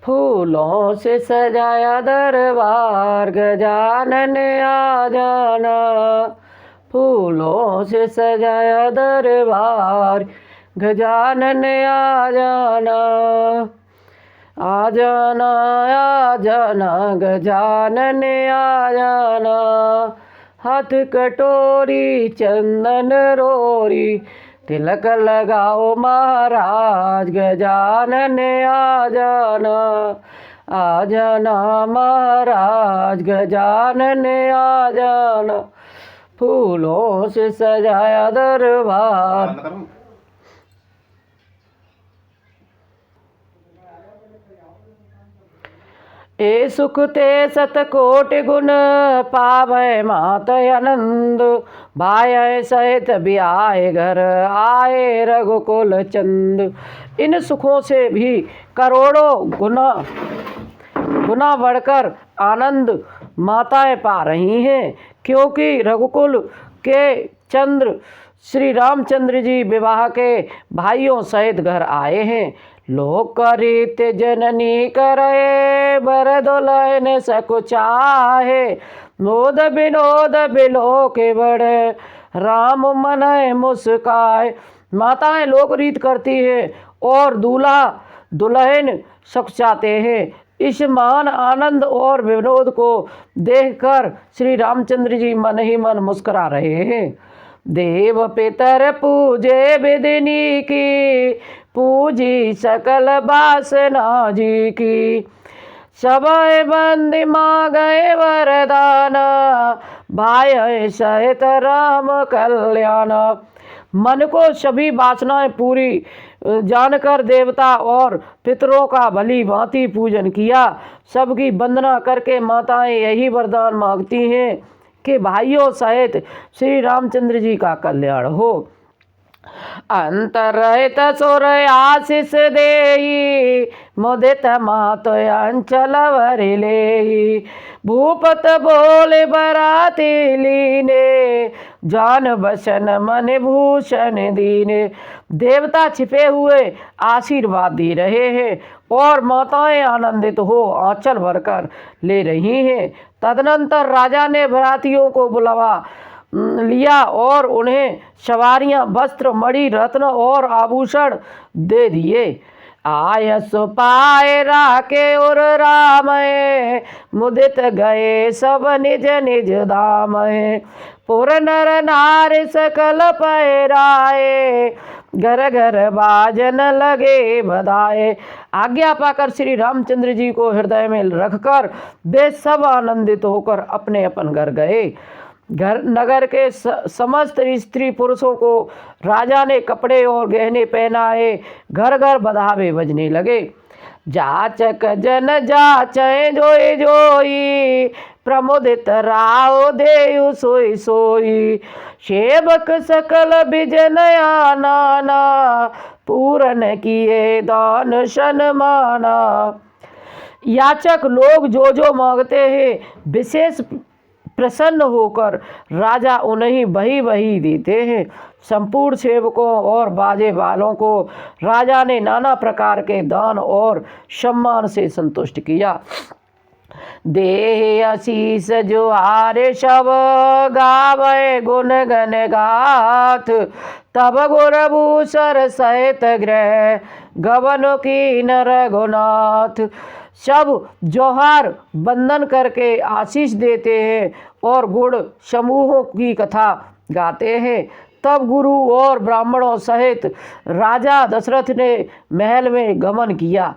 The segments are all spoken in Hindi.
फूलों से सजाया दरबार, गजानन आ जाना। फूलों से सजाया दरबार, गजानन आ जाना। आ जाना आ जाना गजानन आ जाना। हाथ कटोरी चंदन रोरी, तिलक लगाओ महाराज, गजानन आ जाना। आ जाना महाराज, गजानन आ जाना। फूलों से सजाया दरबार। ए सुख ते सतकोटि गुण, पावै मात आनंद। भाय सहित बियाए घर, आए रघुकुल चंद। इन सुखों से भी करोड़ों गुना बढ़कर आनंद माताएं पा रही हैं, क्योंकि रघुकुल के चंद्र श्री रामचंद्र जी विवाह के भाइयों सहित घर आए हैं। लोक रीत जननी करे, बर दुल्हन सकुचाहे। मोद विनोद बिलो के बड़े, राम मन मुस्काए। माताएं लोक रीत करती हैं और दूल्हा दुल्हन सकुचाते हैं। इस महान आनंद और विनोद को देखकर श्री रामचंद्र जी मन ही मन मुस्कुरा रहे हैं। देव पितर पूजे विदिनी की, पूजी सकल बासना जी की। सबय बंदी मांगे वरदान, भाई सहित राम कल्याण। मन को सभी वासनाएं पूरी जानकर देवता और पितरों का भली भांति पूजन किया। सबकी वंदना करके माताएं यही वरदान मांगती हैं कि भाइयों सहित श्री रामचंद्र जी का कल्याण हो। अंतरहित सुर आशीष देई, मुदित मात अंचल वरि लेई। भूपत बोले बराती लीने, जान बसन मन भूषण दीने। देवता छिपे हुए आशीर्वाद दे रहे हैं और माताएं आनंदित हो आंचल भरकर ले रही हैं। तदनंतर राजा ने बरातियों को बुलावा लिया और उन्हें सवारियां, वस्त्र, मणि, रत्न और आभूषण दे दिए। आयस पाए राके और रामय, मुदित गए सब निज निज धामय। पुर नर नारी सकल पैराए, घर घर बाजन लगे बधाए। आज्ञा पाकर श्री रामचंद्र जी को हृदय में रखकर वे सब आनंदित होकर अपने अपन घर गए। नगर के समस्त स्त्री पुरुषों को राजा ने कपड़े और गहने पहनाए। घर घर बधावे बजने लगे। जाचक जन जाचै जोई जोई, प्रमुदित राव देयु सोई सोई। सेवक सकल बिजनया नाना, पूरन किए दान सन्माना। याचक लोग जो मांगते हैं विशेष प्रसन्न होकर राजा उन्हें वही देते हैं। संपूर्ण सेवकों और बाजे वालों को राजा ने नाना प्रकार के दान और सम्मान से संतुष्ट किया। देह आशीष जो हारे सब, गावे गुण गण गाथ। तब गुरभूषर सहित ग्रह, गवन की नर रघुनाथ। सब जोहार बंदन करके आशीष देते हैं और गुण समूहों की कथा गाते हैं। तब गुरु और ब्राह्मणों सहित राजा दशरथ ने महल में गमन किया।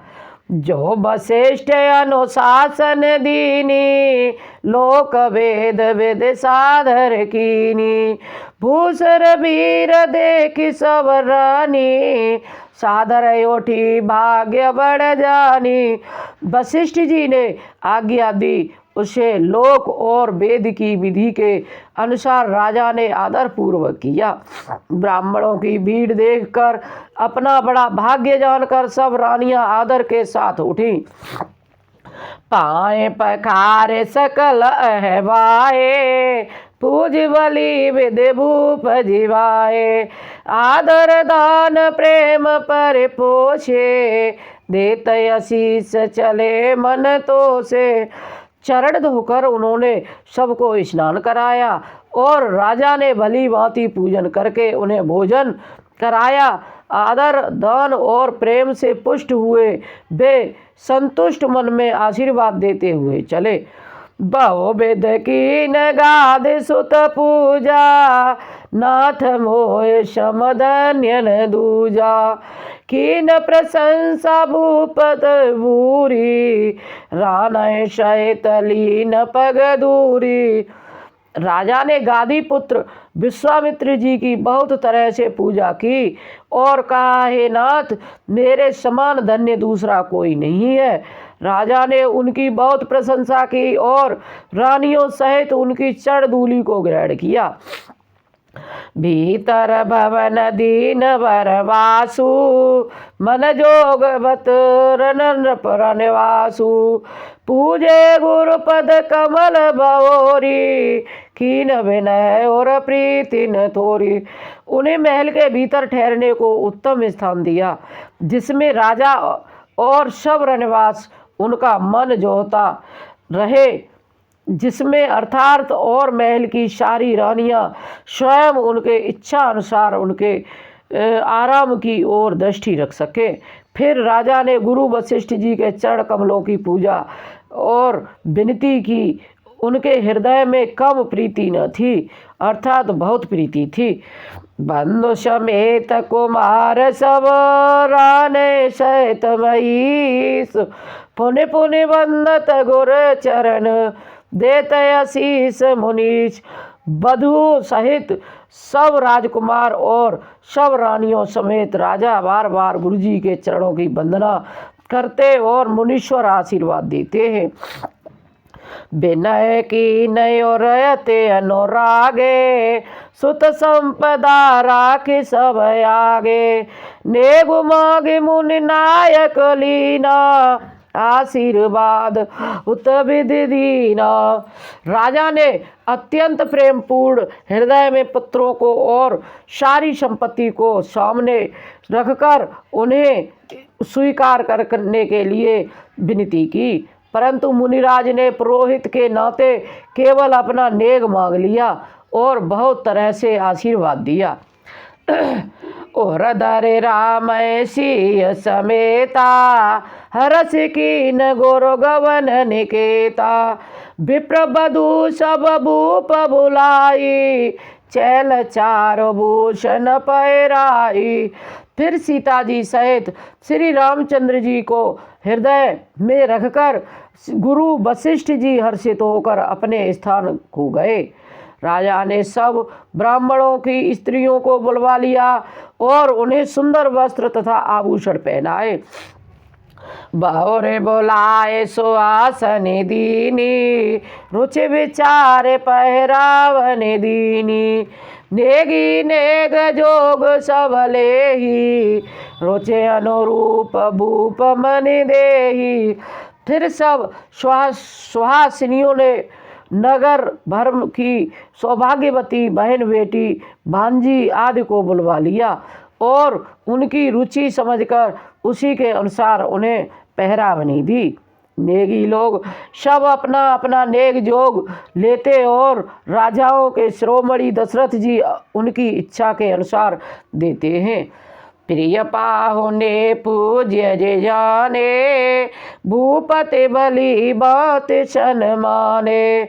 जो वशिष्ठ अनुशासन दीनी, लोक वेद वेद साधर कीनी। भूसर वीर देखी सब रानी, सादर ओठी भाग्य बढ़ जानी। वशिष्ठ जी ने आज्ञा दी, उसे लोक और वेद की विधि के अनुसार राजा ने आदर पूर्वक किया। ब्राह्मणों की भीड़ देखकर अपना बड़ा भाग्य जानकर सब रानियां आदर के साथ उठी। पाए पखारे सकल अहवाए, पूज बलि विधि भूप जिवाए। आदर दान प्रेम पर पोछे, देत आशीष चले मन तो से। चरण धोकर उन्होंने सबको स्नान कराया और राजा ने भली भांति पूजन करके उन्हें भोजन कराया। आदर दान और प्रेम से पुष्ट हुए वे संतुष्ट मन में आशीर्वाद देते हुए चले। बहु विध कीन गाद सुत पूजा, नाथ मोय समधन्य न दूजा। कीन प्रशंसा भूपत भूरी, रानय सहित लीन पग दूरी। राजा ने गादी पुत्र विश्वामित्र जी की बहुत तरह से पूजा की और कहा, हे नाथ, मेरे समान धन्य दूसरा कोई नहीं है। राजा ने उनकी बहुत प्रशंसा की और रानियों सहित उनकी चढ़ धूलि को ग्रहण किया। भीतर भवन दीन वरवासु, मन जोगवत नृपर निवासु। पूजे गुरुपद कमल बहोरी, कीन विनय और प्रीति न थोरी। उन्हें महल के भीतर ठहरने को उत्तम स्थान दिया, जिसमें राजा और सब रनिवास उनका मन जोहता रहे, जिसमें अर्थात और महल की सारी रानियां स्वयं उनके इच्छा अनुसार उनके आराम की ओर दृष्टि रख सके। फिर राजा ने गुरु वशिष्ठ जी के चरण कमलों की पूजा और विनती की। उनके हृदय में कम प्रीति न थी, अर्थात बहुत प्रीति थी। बंधु समेत कुमार सब, राने सहित महीस। पुनि पुनि वंदत गुर चरण, देत आशीष मुनीश। बधु सहित सब राजकुमार और सब रानियों समेत राजा बार बार गुरु जी के चरणों की वंदना करते और मुनीश्वर आशीर्वाद देते हैं। विनय की नयो रहते अनुरागे, सुत संपदा राखे सब आगे। नेगु मागे मुनि नायक लीना, आशीर्वाद उत विधि दीना। राजा ने अत्यंत प्रेम पूर्ण हृदय में पुत्रों को और सारी संपत्ति को सामने रखकर उन्हें स्वीकार करने के लिए विनती की, परंतु मुनिराज ने पुरोहित के नाते केवल अपना नेग मांग लिया और बहुत तरह से आशीर्वाद दिया। और हृदय राम सिंह समेता, हरस कीन गुरु गवन निकेता। विप्र बधु सब भूप बुलाई, चैल चार भूषण पैराई। फिर सीता जी सहित श्री रामचंद्र जी को हृदय में रखकर गुरु वशिष्ठ जी हर्षित होकर अपने स्थान को गए। राजा ने सब ब्राह्मणों की स्त्रियों को बुलवा लिया और उन्हें सुंदर वस्त्र तथा आभूषण पहनाए। बहुरे बोलाए सुहासन दीनी, रुचि विचार पहरावन दीनी। नेगी नेग जोग सब लेही, रुचि अनुरूप भूप मन देही। फिर सब सुहासिनियों ने नगर भर की सौभाग्यवती बहन बेटी भांजी आदि को बुलवा लिया और उनकी रुचि समझकर उसी के अनुसार उन्हें पहरावनी दी। नेगी लोग सब अपना अपना नेग जोग लेते और राजाओं के शिरोमणि दशरथ जी उनकी इच्छा के अनुसार देते हैं। प्रिय पाहुने पूज्य जे जाने, भूपति बलि बात सन माने।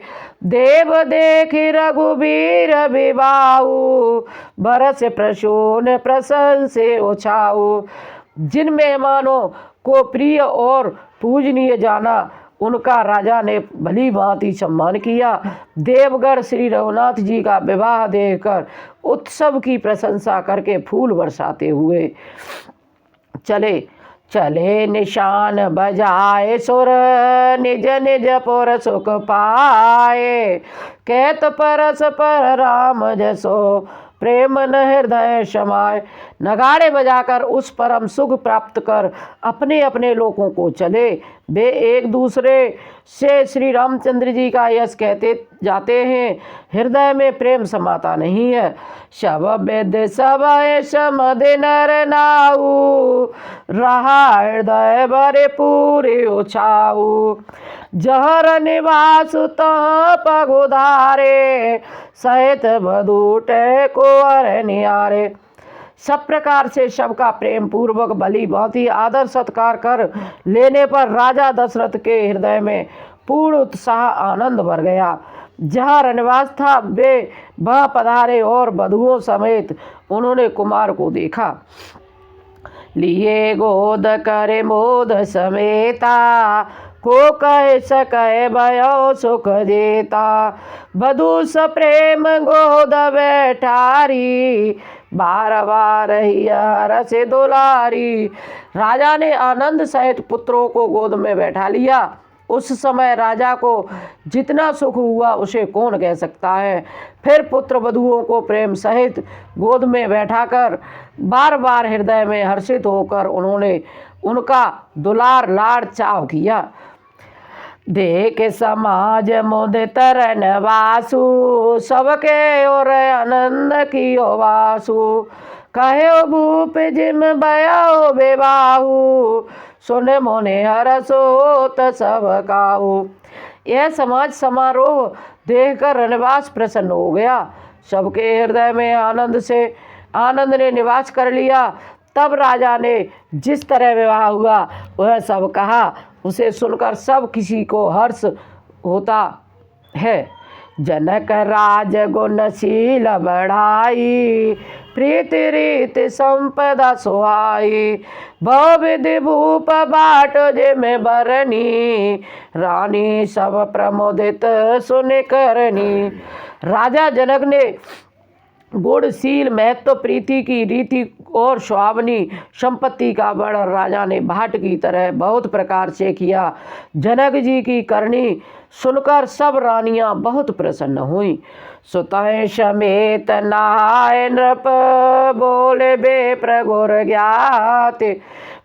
देव देख रघुबीर विबाऊ, बरस प्रसून प्रशंसे उछाऊ। जिन मेहमानों को प्रिय और पूजनीय जाना, उनका राजा ने भली भांति सम्मान किया। देवगढ़ श्री रघुनाथ जी का विवाह देखकर उत्सव की प्रशंसा करके फूल बरसाते हुए चले चले। निशान बजाए सुर, निज निज पुर सुख पाए। कहत परस पर राम जसो, प्रेम न हृदय समाए। नगाड़े बजाकर उस परम सुख प्राप्त कर अपने अपने लोकों को चले। वे एक दूसरे से श्री रामचंद्र जी का यश कहते जाते हैं। हृदय में प्रेम समाता नहीं है। शब वेद सब समद नर नाऊ, रहा हृदय बरे पूरे उछाऊ। जहर निवास तह पगुधारे, सहित बधूटे को अर नियारे। सब प्रकार से सबका प्रेम पूर्वक भली भांति आदर सत्कार कर लेने पर राजा दशरथ के हृदय में पूर्ण उत्साह आनंद भर गया। जहाँ रनिवास था वे वह पधारे और बधुओं समेत उन्होंने कुमार को देखा। लिए गोद करे मोद समेता, को कह सके भयो सुख देता। बधु सप्रेम गोद बैठारी, बार बार ही रस दुलारी। राजा ने आनंद सहित पुत्रों को गोद में बैठा लिया। उस समय राजा को जितना सुख हुआ उसे कौन कह सकता है। फिर पुत्र वधुओं को प्रेम सहित गोद में बैठाकर बार बार हृदय में हर्षित होकर उन्होंने उनका दुलार लाड़ चाव किया। देख समाज मुद तरन वासु, सबके और आनंद की वासु। कहे भूप जिम भयो बेबाहु, सुन मोने हरसोत सब काहू। यह समाज समारोह देखकर रनिवास प्रसन्न हो गया। सबके हृदय में आनंद ने निवास कर लिया। तब राजा ने जिस तरह विवाह हुआ वह सब कहा। उसे सुनकर सब किसी को हर्ष होता है। जनक राज गुणशील बढ़ाई, प्रीति रीत संपदा सुहाई। बहु विधि भूप बाट जिम बरनी, रानी सब प्रमोदित सुन करनी। राजा जनक ने गुणशील महत्व प्रीति की रीति और सुहावनी संपत्ति का वर्णन राजा ने भाट की तरह बहुत प्रकार से किया। जनक जी की करनी सुनकर सब रानियां बहुत प्रसन्न हुईं। सुतय समेत नहाय नृप, बोले बेप्र गुर ज्ञात।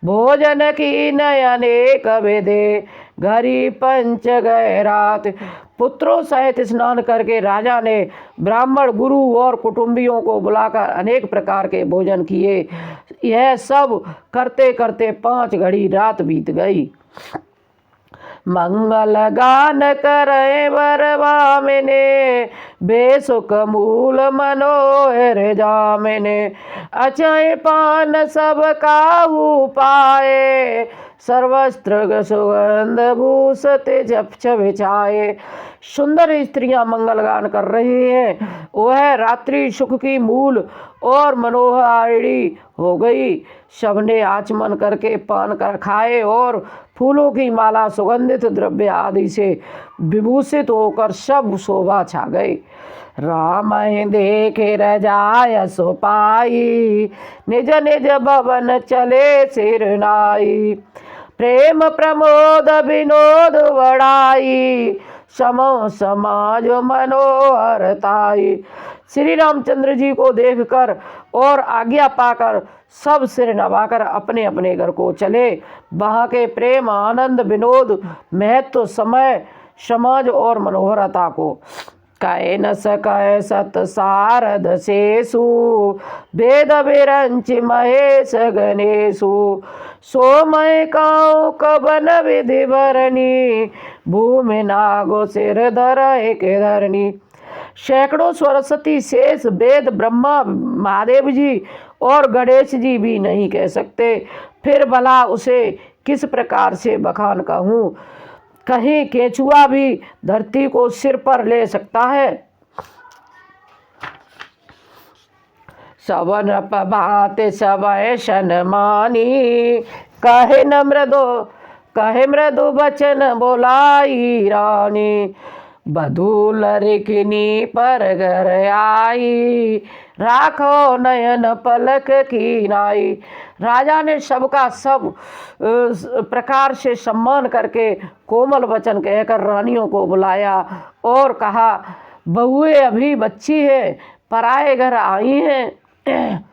भोजन की नयनेक विधि, घरी पंच गए रात। पुत्रों सहित स्नान करके राजा ने ब्राह्मण गुरु और कुटुंबियों को बुलाकर अनेक प्रकार के भोजन किए। यह सब करते करते 5 घड़ी रात बीत गई। मंगल गान करे बरवामिने, बेसुख मूल मनोहर जामिने। अचय पान सब काहू पाए, सर्वस्त्र सुगंध भूषित जप बिछाए। सुंदर स्त्रियां मंगल गान कर रही हैं। वह रात्रि सुख की मूल और मनोहारिणी हो गई। सबने आचमन करके पान कर खाए और फूलों की माला सुगंधित द्रव्य आदि से विभूषित होकर सब शोभा छा गई। राम देखे रजाय सो पाई, निज निज भवन चले सिरनाई। प्रेम प्रमोद विनोद बढ़ाई, समो समाज मनोहरताई। श्री रामचंद्र जी को देखकर और आज्ञा पाकर सब सिर नवाकर अपने अपने घर को चले। वहाँ के प्रेम आनंद विनोद महत्व समय समाज और मनोहरता को कह न सकै सत सारद शेषु, वेद विरंच महेश गणेशु। सोमय काऊ कबन विधि भरनी, भूमि नागो सिर धर एक धरनी। सैकड़ों सरस्वती शेष वेद ब्रह्मा महादेव जी और गणेश जी भी नहीं कह सकते। फिर भला उसे किस प्रकार से बखान कहूँ। कहीं केंचुआ भी धरती को सिर पर ले सकता है। सवन भात सवय शन मानी, कहे मृदु बचन बोलाई रानी। बधू लरिकनी पर घर आई, राखो नयन पलक की नाई। राजा ने सबका सब प्रकार से सम्मान करके कोमल वचन कहकर रानियों को बुलाया और कहा, बहुएं अभी बच्ची है, पराए घर आई हैं।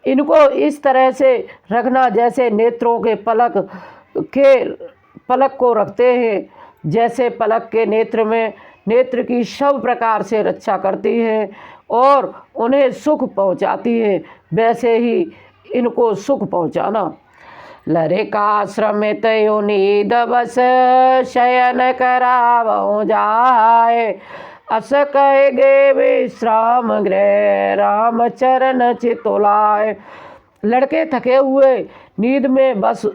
इनको इस तरह से रखना जैसे नेत्रों के पलक को रखते हैं, जैसे पलक के नेत्र में नेत्र की सब प्रकार से रक्षा करती है और उन्हें सुख पहुंचाती है, वैसे ही इनको सुख पहुंचाना। लरिकाश्रमित नीद बस शयन करावो जाए, अस कहेगे विश्राम गृह राम चरण चितुलाए। लड़के थके हुए नींद में बस